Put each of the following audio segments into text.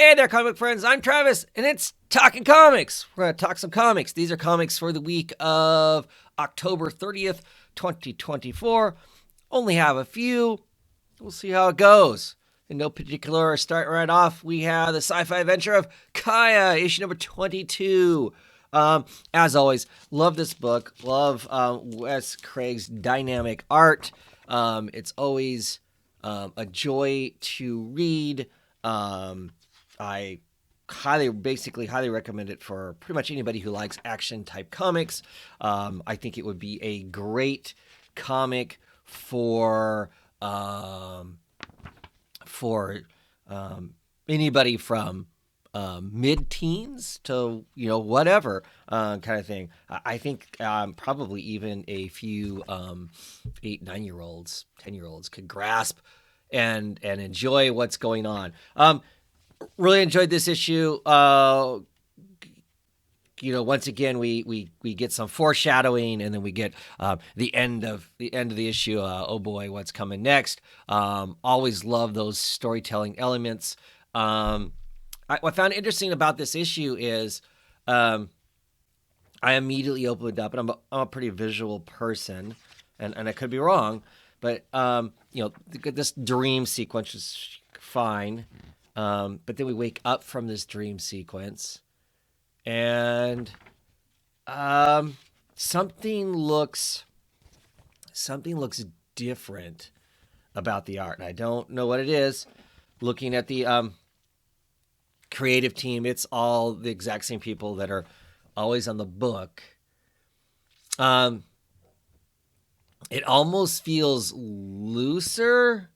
Hey there, comic friends. I'm Travis, and it's Talking Comics. We're going to talk some comics. These are comics for the week of October 30th, 2024. Only have a few. We'll see how it goes. In no particular order, starting right off, we have the sci-fi adventure of Kaya, issue number 22. As always, love this book. Love Wes Craig's dynamic art. It's always a joy to read. I highly recommend it for pretty much anybody who likes action type comics. I think it would be a great comic for anybody from mid-teens to whatever kind of thing. I think probably even a few 8, 9-year-olds, 10-year-olds could grasp and enjoy what's going on. Really enjoyed this issue. Once again, we get some foreshadowing, and then we get the end of the issue. Oh boy, what's coming next? Always love those storytelling elements. What I found interesting about this issue is I immediately opened up, and I'm a pretty visual person, and I could be wrong, but this dream sequence is fine. But then we wake up from this dream sequence, and something looks different about the art. And I don't know what it is. Looking at the creative team, it's all the exact same people that are always on the book. It almost feels looser,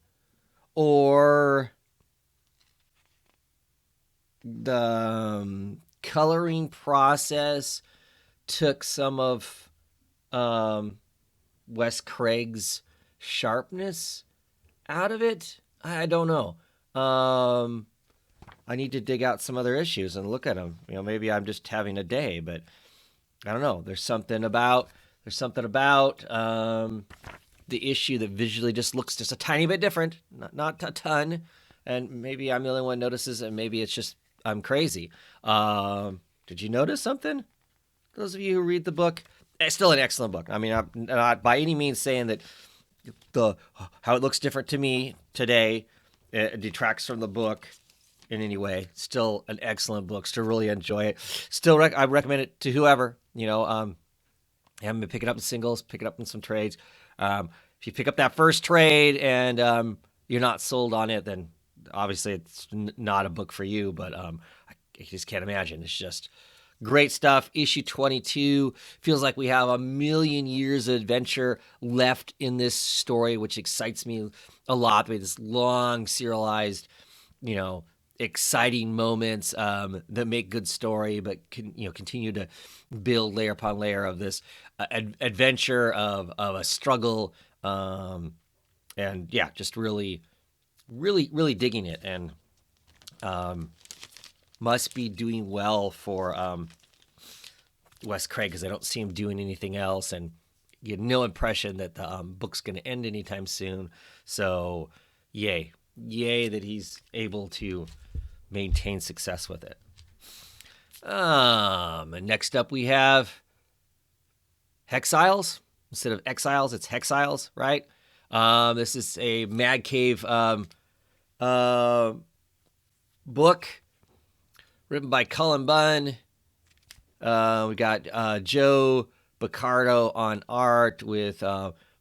or the coloring process took some of Wes Craig's sharpness out of it. I don't know. I need to dig out some other issues and look at them. Maybe I'm just having a day, but I don't know. There's something about the issue that visually just looks just a tiny bit different, not a ton. And maybe I'm the only one who notices, and maybe it's just I'm crazy. Did you notice something? Those of you who read the book, it's still an excellent book. I mean, I'm not by any means saying that how it looks different to me today detracts from the book in any way. Still an excellent book. Still really enjoy it. Still, I recommend it to whoever. Haven't been picking up in singles, pick it up in some trades. If you pick up that first trade and you're not sold on it, then obviously it's not a book for you, but I just can't imagine. It's just great stuff. Issue 22 feels like we have a million years of adventure left in this story, which excites me a lot. We have this long serialized, exciting moments that make good story, but continue to build layer upon layer of this adventure of a struggle, and yeah, just really digging it, and must be doing well for Wes Craig, because I don't see him doing anything else, and you get no impression that the book's going to end anytime soon. So yay that he's able to maintain success with it. And next up we have Hexiles. Instead of Exiles, it's Hexiles, right? This is a Mad Cave book written by Cullen Bunn. We got Joe Baccardo on art, with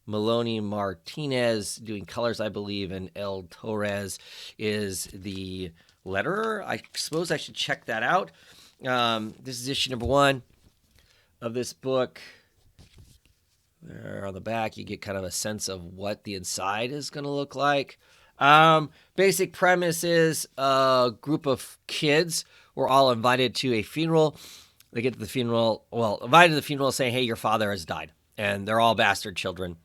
Maloney Martinez doing colors, I believe, and El Torres is the letterer. I suppose I should check that out. This is issue number 1 of this book. There on the back, you get kind of a sense of what the inside is going to look like. Basic premise is a group of kids were all invited to a funeral. They get to the funeral, invited to the funeral saying, hey, your father has died. And they're all bastard children.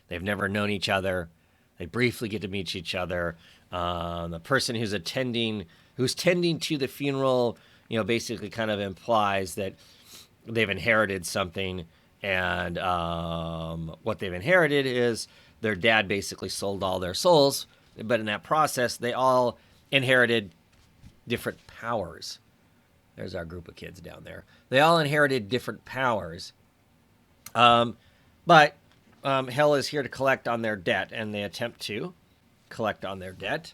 They've never known each other. They briefly get to meet each other. The person who's tending to the funeral, basically kind of implies that they've inherited something. And what they've inherited is their dad basically sold all their souls. But in that process, they all inherited different powers. There's our group of kids down there. They all inherited different powers. But Hell is here to collect on their debt, and they attempt to collect on their debt.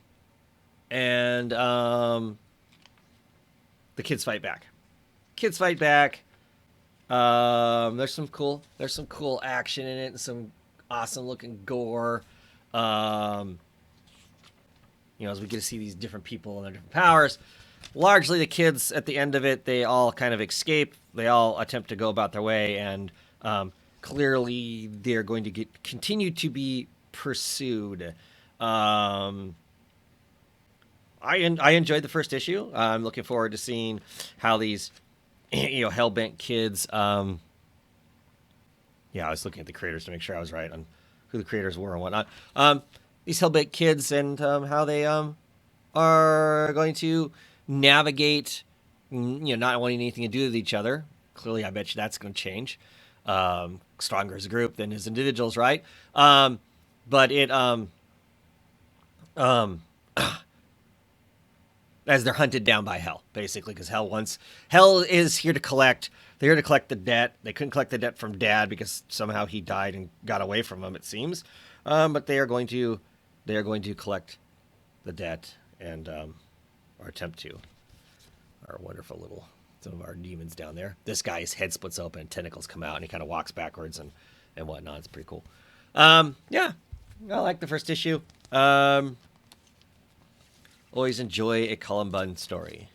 And the kids fight back. Kids fight back. There's some cool action in it, and some awesome looking gore. As we get to see these different people and their different powers. Largely, the kids at the end of it, they all kind of escape. They all attempt to go about their way, and clearly they're going to continue to be pursued. I enjoyed the first issue. I'm looking forward to seeing how these hellbent kids. I was looking at the creators to make sure I was right on who the creators were and whatnot. These hellbent kids and how they are going to navigate, not wanting anything to do with each other. Clearly, I bet you that's going to change. Stronger as a group than as individuals, right? But it as they're hunted down by Hell, basically, because Hell is here to collect. They're here to collect the debt. They couldn't collect the debt from Dad because somehow he died and got away from them, it seems. But they are going to collect the debt and or attempt to. Our wonderful some of our demons down there. This guy's head splits open and tentacles come out, and he kind of walks backwards and whatnot. It's pretty cool. I like the first issue. Always enjoy a Cullen Bunn story.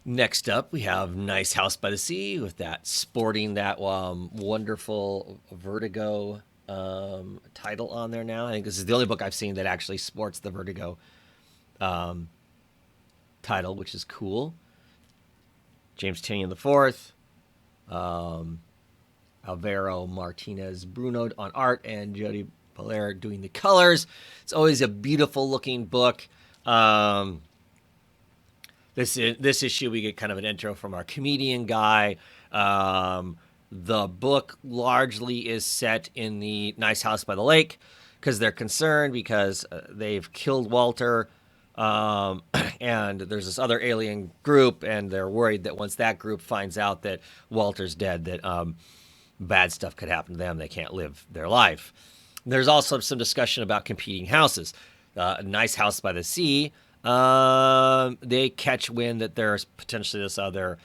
Next up, we have Nice House by the Sea with that sporting that wonderful Vertigo title on there now. I think this is the only book I've seen that actually sports the Vertigo title, which is cool. James Tynion IV, Alvaro Martinez Bruno on art, and Jody Belair doing the colors. It's always a beautiful looking book. This issue, we get kind of an intro from our comedian guy. The book largely is set in the Nice House by the Lake because they're concerned because they've killed Walter, and there's this other alien group, and they're worried that once that group finds out that Walter's dead, that bad stuff could happen to them. They can't live their life. There's also some discussion about competing houses. Nice House by the Sea. They catch wind that there's potentially this other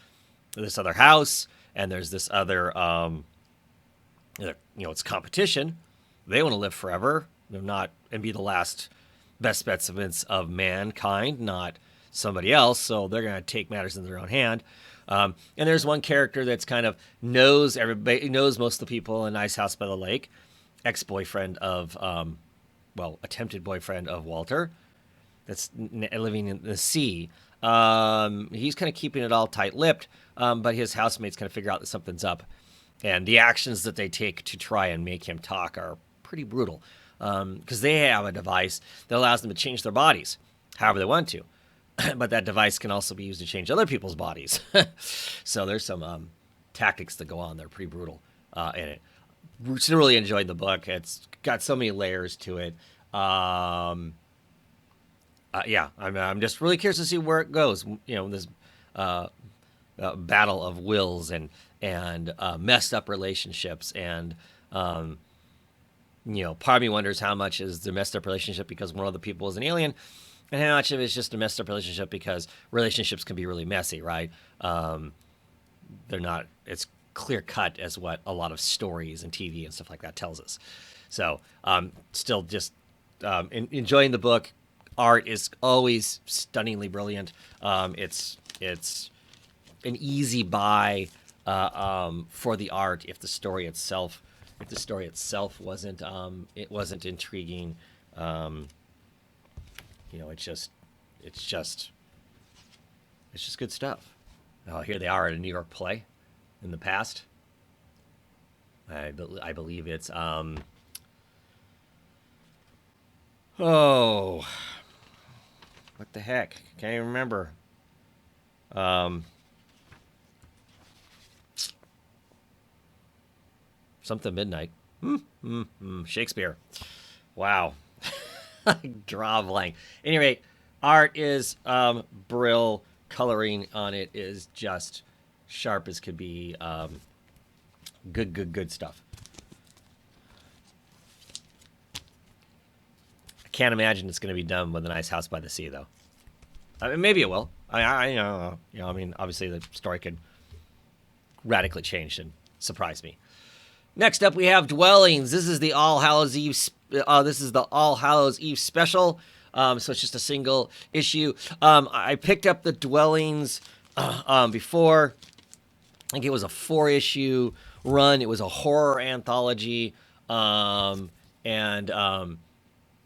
house, and there's this other, it's competition. They want to live forever. They're not and be the last best bets of mankind, not somebody else. So they're going to take matters in their own hand. And there's one character that's kind of knows everybody, knows most of the people in Nice House by the Lake, ex-boyfriend of, attempted boyfriend of Walter, that's living in the sea. He's kind of keeping it all tight-lipped, but his housemates kind of figure out that something's up. And the actions that they take to try and make him talk are pretty brutal, because they have a device that allows them to change their bodies however they want to. But that device can also be used to change other people's bodies. So there's some tactics that go on. They're pretty brutal in it. Really enjoyed the book. It's got so many layers to it. I'm just really curious to see where it goes. This battle of wills and messed up relationships, and part of me wonders how much is the messed up relationship because one of the people is an alien, and how much of it is just a messed up relationship because relationships can be really messy, right? They're not. It's clear cut as what a lot of stories and TV and stuff like that tells us. So, still just enjoying the book. Art is always stunningly brilliant. It's an easy buy for the art if the story itself wasn't intriguing. It's just good stuff. Here they are at a New York play in the past. I believe it's what the heck? Can't even remember. Something midnight. Shakespeare. Wow. Draw blank. Any rate, art is Brill. Coloring on it is just sharp as could be. Good stuff. I can't imagine it's going to be done with A Nice House by the Sea, though. I mean, maybe it will. I I mean, obviously the story could radically change and surprise me. Next up, we have Dwellings. This is the All Hallows Eve. This is the All Hallows Eve Special. So it's just a single issue. I picked up the Dwellings before. I think it was a 4-issue run. It was a horror anthology, and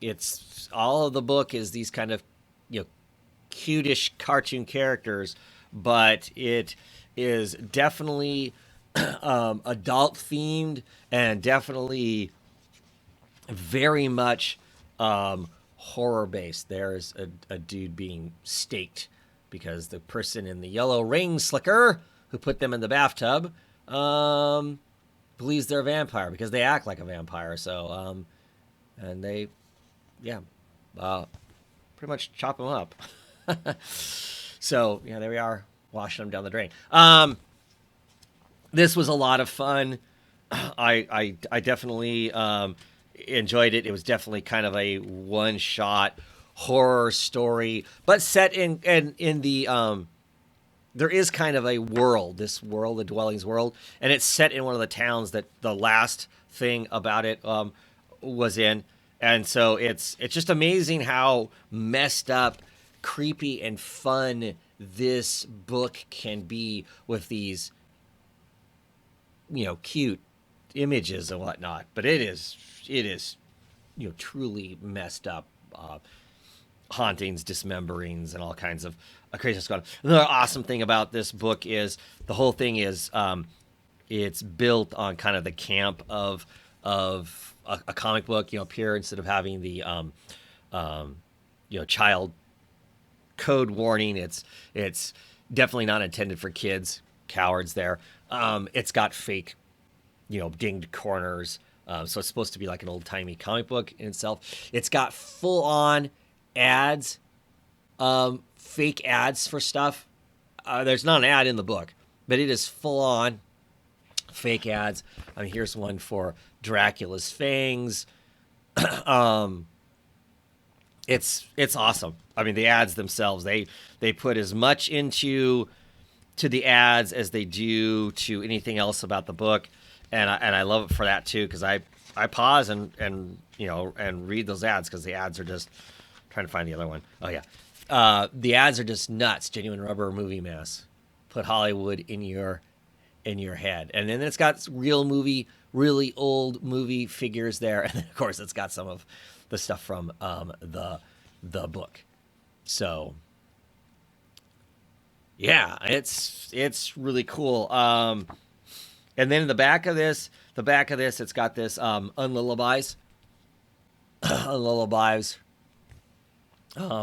it's all of the book is these kind of cutish cartoon characters, but it is definitely adult themed and definitely very much horror based. There's a dude being staked because the person in the yellow ring slicker who put them in the bathtub believes they're a vampire because they act like a vampire. So and they pretty much chop them up. So there we are, washing them down the drain. This was a lot of fun. I definitely enjoyed it. It was definitely kind of a one-shot horror story, but set in the there is kind of a world, this world, the Dwellings world, and it's set in one of the towns that the last thing about it was in. And so it's just amazing how messed up, creepy, and fun this book can be with these cute images and whatnot, but it is truly messed up, hauntings, dismemberings, and all kinds of crazy stuff. Another awesome thing about this book is the whole thing is it's built on kind of the camp of a comic book. Up here, instead of having the child code warning, it's definitely not intended for kids. Cowards there. It's got fake, dinged corners. So it's supposed to be like an old-timey comic book in itself. It's got full-on ads, fake ads for stuff. There's not an ad in the book, but it is full-on fake ads. I mean, here's one for Dracula's fangs. It's awesome. I mean, the ads themselves, they put as much into the ads as they do to anything else about the book, and I love it for that too, because I pause and read those ads, because the ads are just trying to find the other one. Oh yeah, the ads are just nuts. Genuine rubber movie mask. Put Hollywood in your head, and then it's got really old movie figures there, and then of course it's got some of the stuff from the book. So yeah, it's really cool. And then in the back of this, it's got this unlullabies,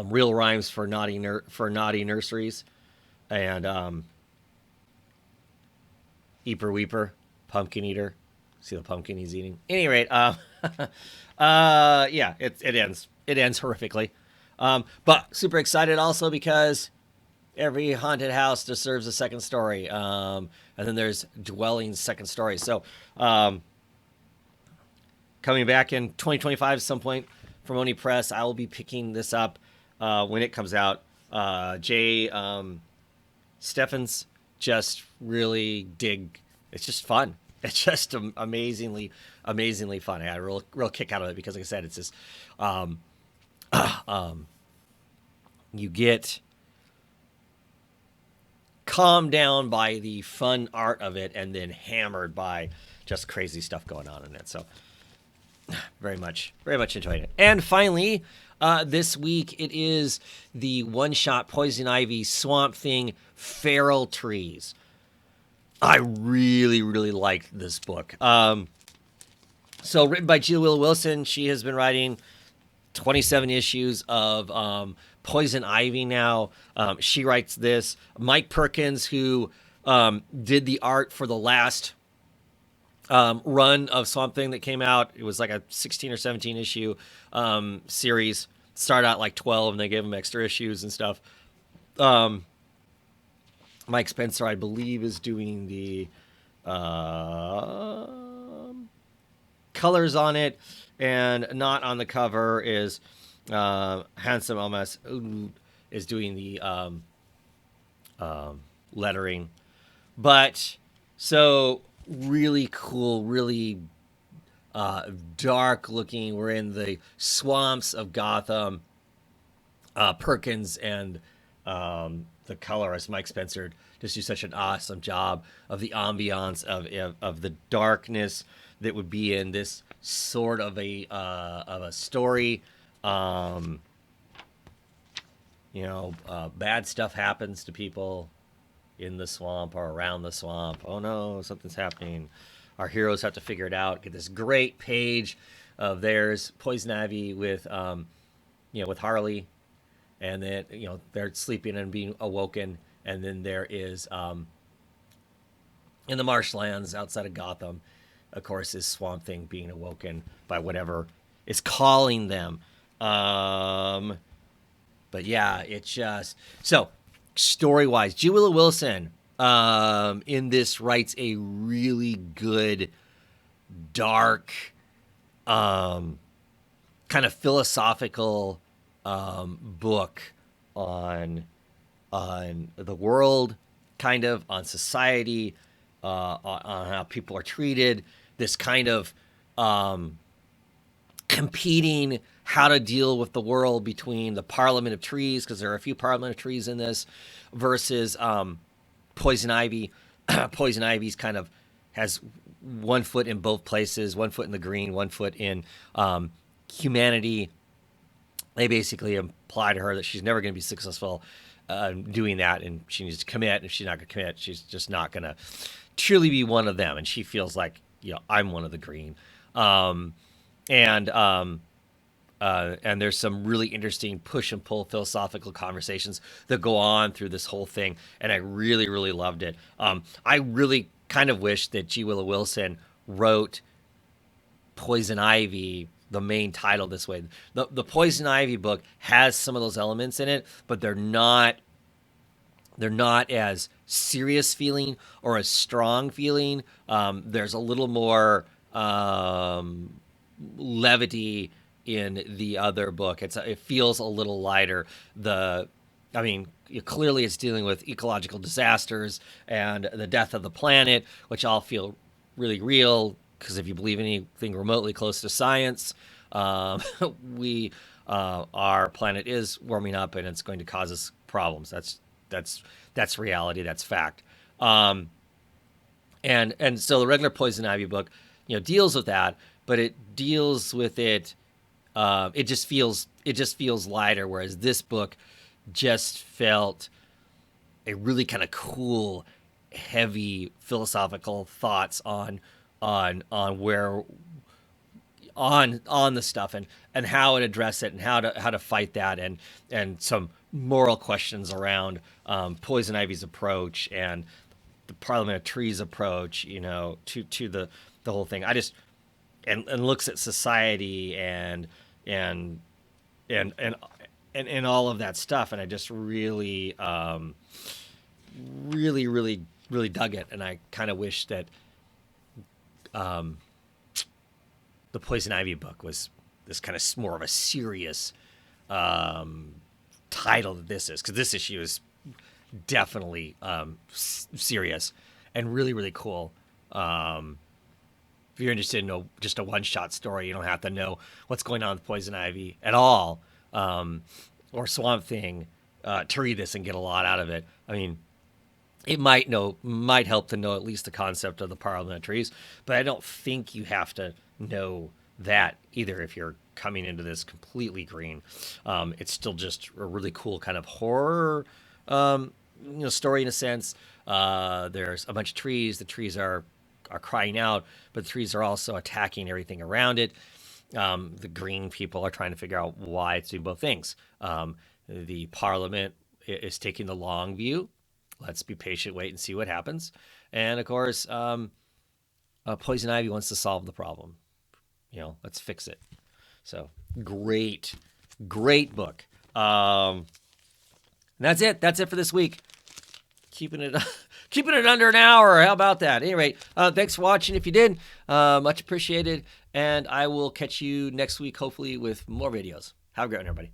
real rhymes for naughty nurseries, and Eeper Weeper, pumpkin eater. See the pumpkin he's eating. At any rate, yeah, it ends horrifically, but super excited also because every haunted house deserves a second story. And then there's Dwellings second story. So coming back in 2025 at some point from Oni Press, I will be picking this up when it comes out. Jay Steffens just really dig. It's just fun. It's just amazingly fun. I had a real kick out of it because, like I said, it's just you get calmed down by the fun art of it, and then hammered by just crazy stuff going on in it. So very much enjoyed it. And finally, this week it is the one-shot Poison Ivy Swamp Thing Feral Trees. I really liked this book. So written by Jill Will Wilson. She has been writing 27 issues of Poison Ivy now. She writes this. Mike Perkins, who did the art for the last run of Swamp Thing that came out. It was like a 16 or 17 issue series. Started out like 12, and they gave them extra issues and stuff. Um, Mike Spencer, I believe, is doing the uh, colors on it, and not on the cover is Handsome Almas is doing the lettering. But so really cool, really dark looking. We're in the swamps of Gotham. Perkins and the colorist Mike Spencer just do such an awesome job of the ambiance of the darkness that would be in this sort of a story. Um, bad stuff happens to people in the swamp or around the swamp. Oh no, something's happening. Our heroes have to figure it out. Get this great page of theirs, Poison Ivy with Harley, and then they're sleeping and being awoken, and then there is in the marshlands outside of Gotham, of course, is Swamp Thing being awoken by whatever is calling them. Um, but yeah, it's just so story wise. G. Willow Wilson in this writes a really good, dark, um, kind of philosophical book on the world, kind of on society, on how people are treated. This kind of competing how to deal with the world between the Parliament of Trees, because there are a few Parliament of Trees in this, versus Poison Ivy. Poison Ivy's kind of has one foot in both places, one foot in the green, one foot in humanity. They basically imply to her that she's never going to be successful doing that, and she needs to commit. And if she's not going to commit, she's just not going to truly be one of them. And she feels like, I'm one of the green. Um, and there's some really interesting push and pull philosophical conversations that go on through this whole thing, and I really, really loved it. I really kind of wish that G. Willow Wilson wrote Poison Ivy, the main title, this way. The Poison Ivy book has some of those elements in it, but they're not as serious feeling or as strong feeling. There's a little more levity in the other book. It feels a little lighter. I mean, clearly it's dealing with ecological disasters and the death of the planet, which all feel really real because if you believe anything remotely close to science, um, we our planet is warming up and it's going to cause us problems. That's that's reality. That's fact. Um, and so the regular Poison Ivy book, deals with that, but it deals with it. It just feels lighter, whereas this book just felt a really kind of cool, heavy philosophical thoughts on where on the stuff and how to address it and how to fight that and some moral questions around Poison Ivy's approach and the Parliament of Trees approach, to the whole thing. I just and looks at society and and and and all of that stuff, and I just really, really, really, really dug it, and I kind of wish that the Poison Ivy book was this kind of more of a serious um, title that this is, because this issue is definitely serious and really, really cool. Um, if you're interested in just a one-shot story, you don't have to know what's going on with Poison Ivy at all, or Swamp Thing, to read this and get a lot out of it. I mean, it might help to know at least the concept of the Parliament of Trees, but I don't think you have to know that either if you're coming into this completely green. It's still just a really cool kind of horror, story in a sense. There's a bunch of trees. The trees are crying out, but the trees are also attacking everything around it. The green people are trying to figure out why it's doing both things. The Parliament is taking the long view. Let's be patient, wait, and see what happens. And of course, Poison Ivy wants to solve the problem. Let's fix it. So great book. That's it. That's it for this week. Keeping it under an hour. How about that? At any rate, thanks for watching. If you did, much appreciated. And I will catch you next week, hopefully with more videos. Have a great one, everybody.